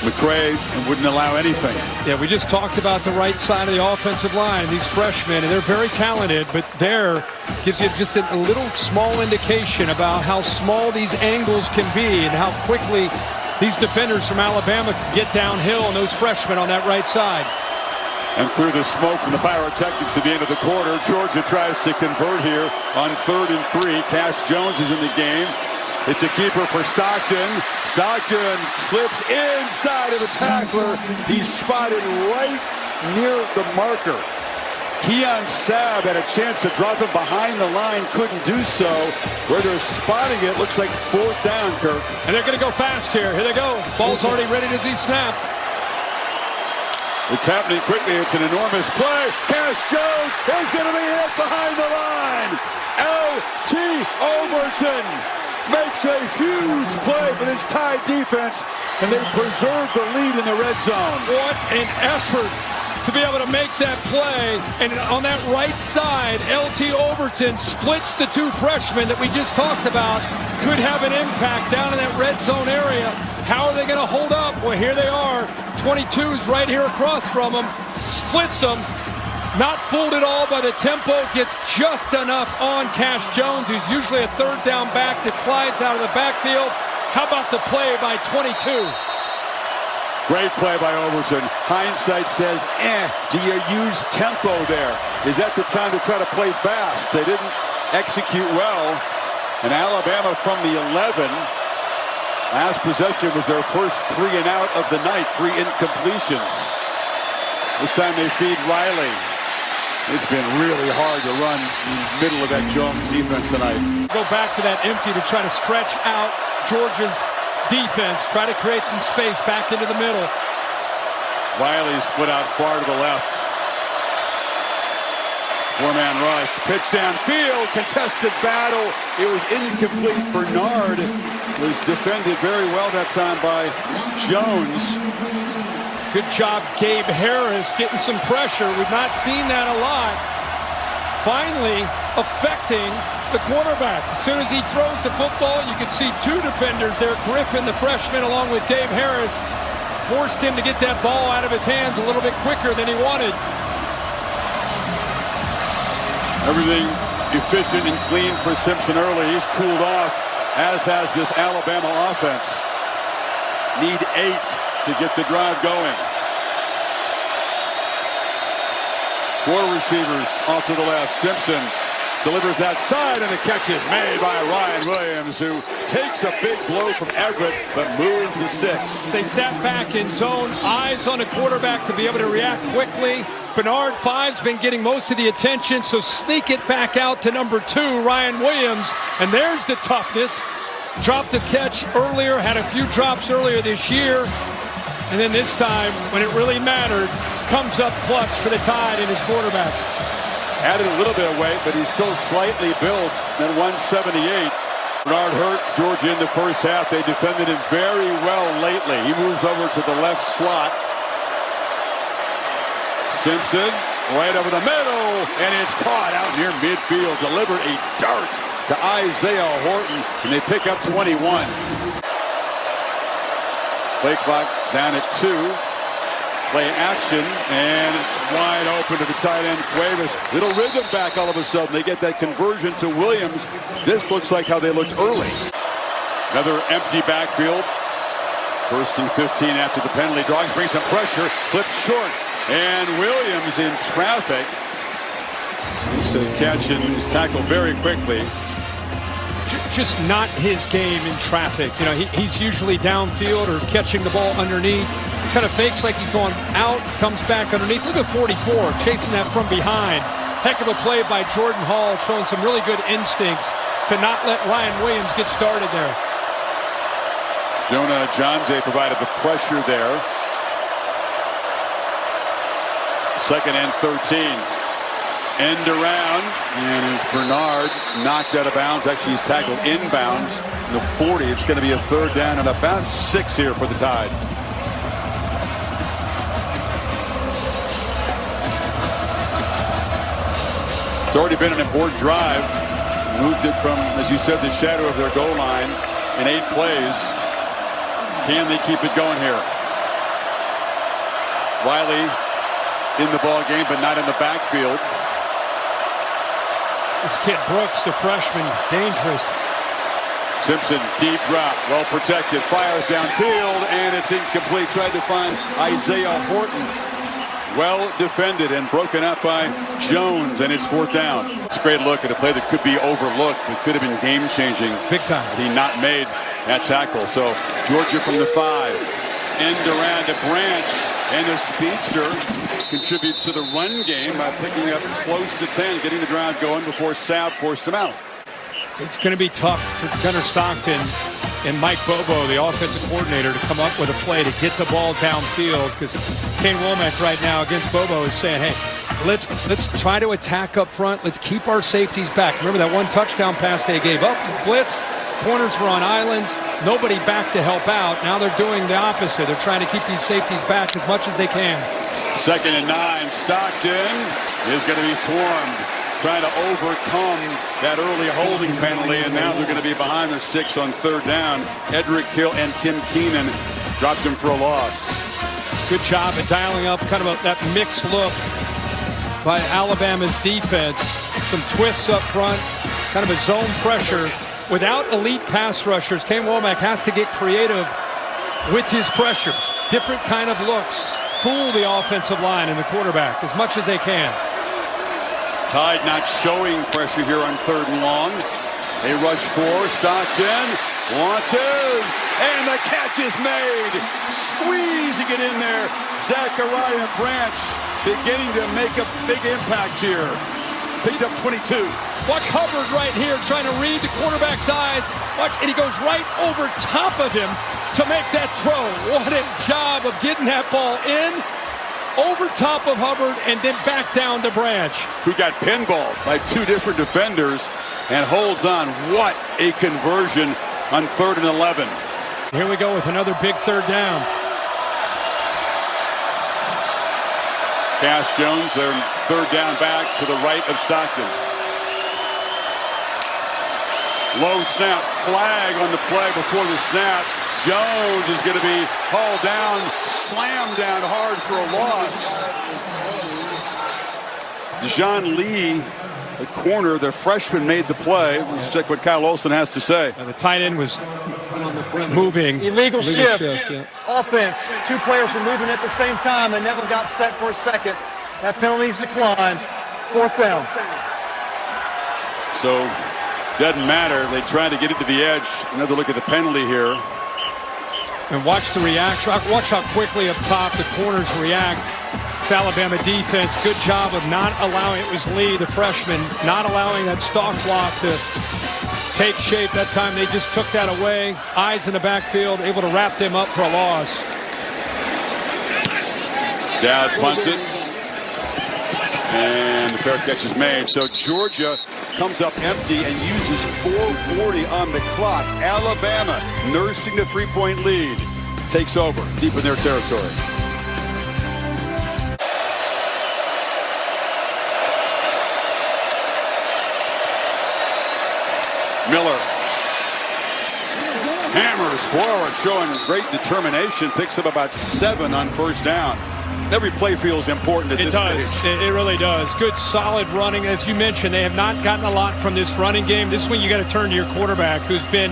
McCray and wouldn't allow anything. Yeah, we just talked about the right side of the offensive line. These freshmen, and they're very talented, but there gives you just a little small indication about how small these angles can be and how quickly these defenders from Alabama can get downhill on those freshmen on that right side. And through the smoke from the pyrotechnics at the end of the quarter, Georgia tries to convert here on 3rd and 3. Cash Jones is in the game. It's a keeper for Stockton. Stockton slips inside of a tackler. He's spotted right near the marker. Keon Sabb had a chance to drop him behind the line, couldn't do so. Where they're spotting it, looks like 4th down, Kirk. And they're going to go fast here. Here they go. Ball's already ready to be snapped. It's happening quickly. It's an enormous play. Cash Jones is going to be hit behind the line. L.T. Overton makes a huge play for this Tide defense, and they preserve the lead in the red zone. What an effort to be able to make that play. And on that right side, L.T. Overton splits the 2 freshmen that we just talked about. Could have an impact down in that red zone area. How are they going to hold up? Well, here they are. 22's right here across from them. Splits them. Not fooled at all by the tempo. Gets just enough on Cash Jones, who's usually a 3rd down back that slides out of the backfield. How about the play by 22? Great play by Overton. Hindsight says, do you use tempo there? Is that the time to try to play fast? They didn't execute well. And Alabama from the 11. Last possession was their first 3 and out of the night. 3 incompletions. This time they feed Riley. It's been really hard to run in the middle of that Jones defense tonight. Go back to that empty to try to stretch out Georgia's defense. Try to create some space back into the middle. Riley split out far to the left. 4-man rush. Pitch downfield. Contested battle. It was incomplete. Bernard was defended very well that time by Jones. Good job, Gabe Harris, getting some pressure. We've not seen that a lot. Finally affecting the quarterback. As soon as he throws the football, you can see 2 defenders there. Griffin, the freshman, along with Dave Harris, forced him to get that ball out of his hands a little bit quicker than he wanted. Everything efficient and clean for Simpson early. He's cooled off, as has this Alabama offense. Need 8 to get the drive going. 4 receivers off to the left. Simpson delivers that side, and the catch is made by Ryan Williams, who takes a big blow from Everett, but moves the sticks. They sat back in zone, eyes on the quarterback to be able to react quickly. Bernard 5's been getting most of the attention, so sneak it back out to number 2, Ryan Williams. And there's the toughness. Dropped a catch earlier, had a few drops earlier this year. And then this time, when it really mattered, comes up clutch for the Tide and his quarterback. Added a little bit of weight, but he's still slightly built at 178. Bernard hurt Georgia in the first half. They defended him very well lately. He moves over to the left slot. Simpson right over the middle, and it's caught out near midfield. Delivered a dart to Isaiah Horton, and they pick up 21. Play clock down at 2. Play action, and it's wide open to the tight end, Cuevas. Little rhythm back all of a sudden. They get that conversion to Williams. This looks like how they looked early. Another empty backfield. 1st and 15 after the penalty. Dogs bring some pressure. Flips short. And Williams in traffic. He's a catch and is tackled very quickly. Just not his game in traffic. You know, he's usually downfield or catching the ball underneath. Kind of fakes like he's going out, comes back underneath. Look at 44, chasing that from behind. Heck of a play by Jordan Hall, showing some really good instincts to not let Ryan Williams get started there. Jonah Ajonze provided the pressure there. 2nd and 13. End around, and as Bernard knocked out of bounds, actually he's tackled inbounds. The 40, it's going to be a 3rd down and about 6 here for the Tide. It's already been an important drive. Moved it from, as you said, the shadow of their goal line in 8 plays. Can they keep it going here? Wiley in the ball game, but not in the backfield. This kid Brooks, the freshman, dangerous. Simpson, deep drop, well protected, fires downfield, and it's incomplete. Tried to find Isaiah Horton. Well defended and broken up by Jones, and it's 4th down. It's a great look at a play that could be overlooked, but could have been game-changing. Big time. He not made that tackle. So Georgia from the 5. End around to Branch, and the speedster contributes to the run game by picking up close to 10, getting the drive going before Sapp forced him out. It's going to be tough for Gunnar Stockton and Mike Bobo, the offensive coordinator, to come up with a play to get the ball downfield, because Kane Womack right now against Bobo is saying, hey, let's try to attack up front. Let's keep our safeties back. Remember that one touchdown pass they gave up, blitzed, corners were on islands, nobody back to help out. Now they're doing the opposite. They're trying to keep these safeties back as much as they can. 2nd and 9. Stockton is going to be swarmed, trying to overcome that early holding penalty, and now they're going to be behind the 6 on 3rd down. Edric Hill and Tim Keenan dropped him for a loss. Good job at dialing up kind of that mixed look by Alabama's defense. Some twists up front, kind of a zone pressure. Without elite pass rushers, Kane Womack has to get creative with his pressures. Different kind of looks. Fool the offensive line and the quarterback as much as they can. Tide not showing pressure here on 3rd and long. They rush 4. Stockton launches, and the catch is made. Squeezing it in there. Zachariah Branch beginning to make a big impact here. Picked up 22. Watch Hubbard right here trying to read the quarterback's eyes. Watch, and he goes right over top of him to make that throw. What a job of getting that ball in, over top of Hubbard, and then back down to Branch. Who got pinballed by 2 different defenders and holds on. What a conversion on 3rd and 11. Here we go with another big 3rd down. Cash Jones, their 3rd down back to the right of Stockton. Low snap, flag on the play before the snap. Jones is going to be hauled down, slammed down hard for a loss. Dejon Lee, the corner, the freshman, made the play. Let's check what Kyle Olson has to say. The tight end was moving. Illegal shift. Yeah. Offense. 2 players were moving at the same time. They never got set for a second. That penalty's declined. 4th down. So, doesn't matter. They try to get it to the edge. Another look at the penalty here. And watch the reaction. Watch how quickly up top the corners react. It's Alabama defense. Good job of not allowing, it was Lee, the freshman, not allowing that stalk block to take shape. That time they just took that away. Eyes in the backfield, able to wrap them up for a loss. Dowd punts it. And the fair catch is made. So Georgia comes up empty and uses 4:40 on the clock. Alabama, nursing the 3-point lead, takes over deep in their territory. Miller Hammers forward, showing great determination. Picks up about 7 on first down. Every play feels important at this stage. It really does. Good, solid running. As you mentioned, they have not gotten a lot from this running game. This one you got to turn to your quarterback, who's been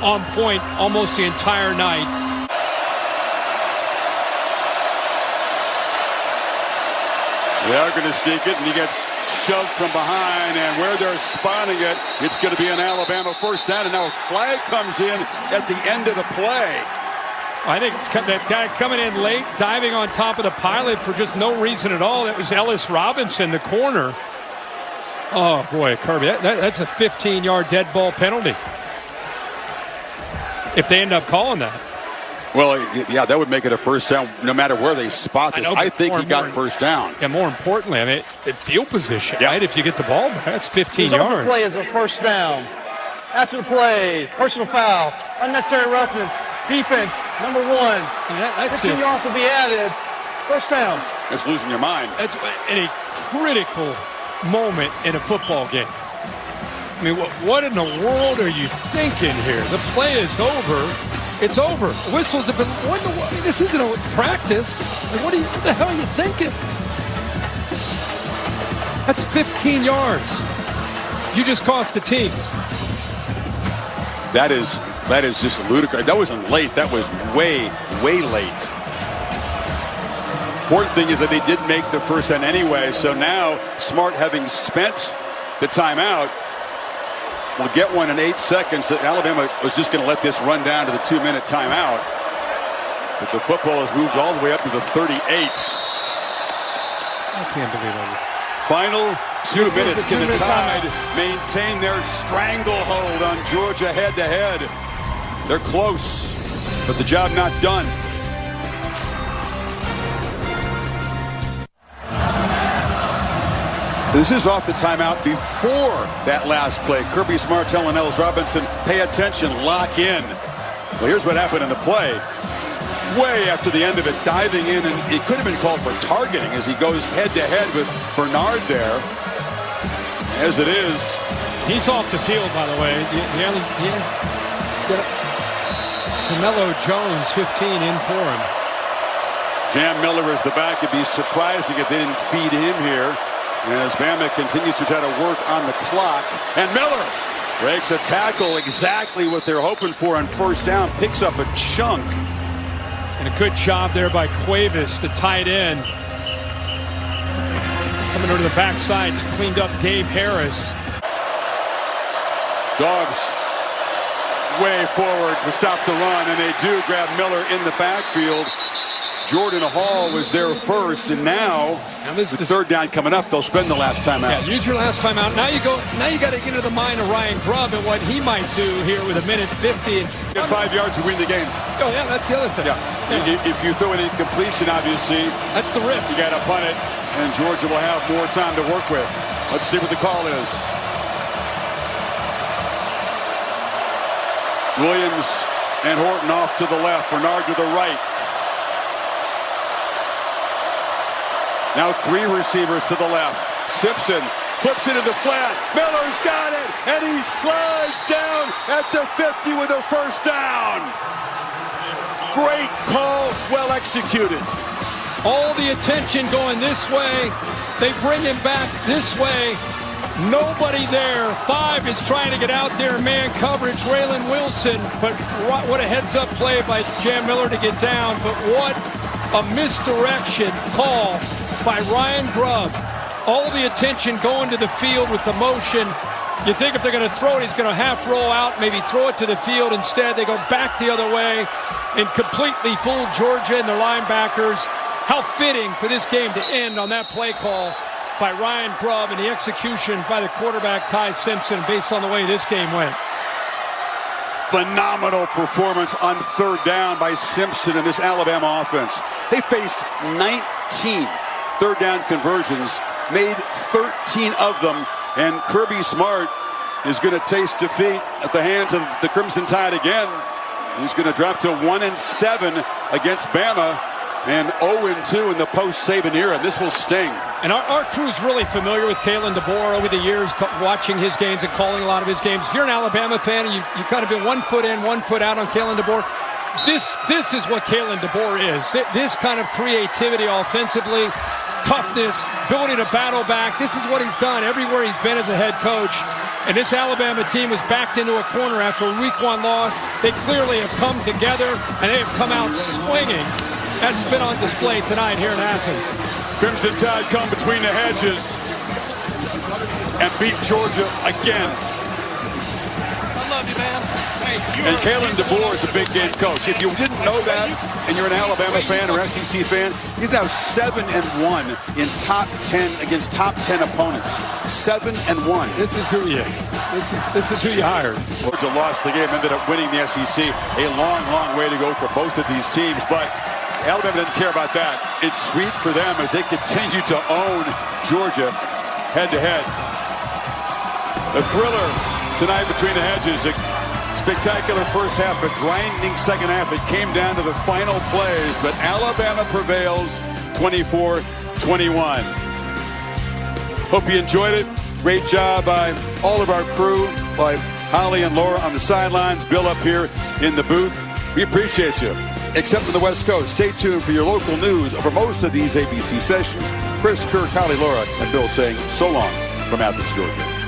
on point almost the entire night. They are going to seek it, and he gets shoved from behind, and where they're spotting it, it's going to be an Alabama first down, and now a flag comes in at the end of the play. I think it's that guy coming in late, diving on top of the pilot for just no reason at all. That was Ellis Robinson, the corner. Oh, boy, Kirby, that's a 15-yard dead ball penalty, if they end up calling that. Well, yeah, that would make it a first down no matter where they spot this. I think he got first down. Yeah, more importantly, I mean, field position, right? If you get the ball back, that's 15 yards. The play is a first down. After the play, personal foul, unnecessary roughness, defense, number 1. That's 15 yards will be added. First down. That's losing your mind. That's in a critical moment in a football game. I mean, what in the world are you thinking here? The play is over. It's over. Whistles have been. I mean, this isn't a practice. What the hell are you thinking? That's 15 yards. You just cost the team. That is just ludicrous. That wasn't late. That was way, way late. Important thing is that they did make the first down anyway. So now Smart, having spent the timeout, will get one in 8 seconds. Alabama was just going to let this run down to the 2-minute timeout. But the football has moved all the way up to the 38. I can't believe it. Final 2 minutes. Can the Tide maintain their stranglehold on Georgia head-to-head? They're close, but the job not done. This is off the timeout before that last play. Kirby Smart telling Ellis Robinson, pay attention, lock in. Well, here's what happened in the play. Way after the end of it, diving in, and it could have been called for targeting as he goes head-to-head with Bernard there. As it is. He's off the field, by the way. Camelo Jones, 15 in for him. Jam Miller is the back. It'd be surprising if they didn't feed him here. As Bama continues to try to work on the clock. And Miller breaks a tackle, exactly what they're hoping for on first down. Picks up a chunk. And a good job there by Cuevas, the tight end. Coming over to the backside, cleaned up Gabe Harris. Dogs way forward to stop the run, and they do grab Miller in the backfield. Jordan Hall was there first, and now the third down coming up, they'll spend the last time out. Yeah, use your last time out. Now you got to get into the mind of Ryan Grubb and what he might do here with 1:50. Get 5 yards to win the game. Oh, yeah, that's the other thing. Yeah. If you throw an incompletion, obviously, that's the risk. You got to punt it, and Georgia will have more time to work with. Let's see what the call is. Williams and Horton off to the left, Bernard to the right. Now 3 receivers to the left. Simpson flips it in the flat. Miller's got it, and he slides down at the 50 with a first down. Great call, well executed. All the attention going this way. They bring him back this way. Nobody there. 5 is trying to get out there in man coverage. Raylan Wilson, but what a heads-up play by Jam Miller to get down. But what a misdirection call by Ryan Grubb. All the attention going to the field with the motion. You think if they're going to throw it, he's going to half roll out, maybe throw it to the field. Instead, they go back the other way and completely fool Georgia and their linebackers. How fitting for this game to end on that play call by Ryan Grubb and the execution by the quarterback, Ty Simpson, based on the way this game went. Phenomenal performance on third down by Simpson in this Alabama offense. They faced 19 third down conversions, made 13 of them, and Kirby Smart is going to taste defeat at the hands of the Crimson Tide again. He's going to drop to 1-7 against Bama and 0-2 in the post-Saban era. This will sting. And our crew's really familiar with Kalen DeBoer over the years, watching his games and calling a lot of his games. If you're an Alabama fan and you've kind of been 1 foot in, 1 foot out on Kalen DeBoer, this is what Kalen DeBoer is. This kind of creativity offensively, toughness, ability to battle back. This is what he's done everywhere he's been as a head coach. And this Alabama team was backed into a corner after a week 1 loss. They clearly have come together, and they have come out swinging. That's been on display tonight here in Athens. Crimson Tide come between the hedges and beat Georgia again. I love you, man. And Kalen DeBoer is a big game coach. If you didn't know that, and you're an Alabama fan or SEC fan, he's now 7-1 in top 10 against top 10 opponents. 7-1. This is who he is. This is who you hired. Georgia lost the game, ended up winning the SEC. A long, long way to go for both of these teams, but Alabama doesn't care about that. It's sweet for them as they continue to own Georgia head-to-head. A thriller tonight between the hedges. A spectacular first half, a grinding second half. It came down to the final plays, but Alabama prevails 24-21. Hope you enjoyed it. Great job by all of our crew, by Holly and Laura on the sidelines, Bill up here in the booth. We appreciate you. Except for the West Coast. Stay tuned for your local news over most of these ABC sessions. Chris, Kirk, Holly, Laura, and Bill saying so long from Athens, Georgia.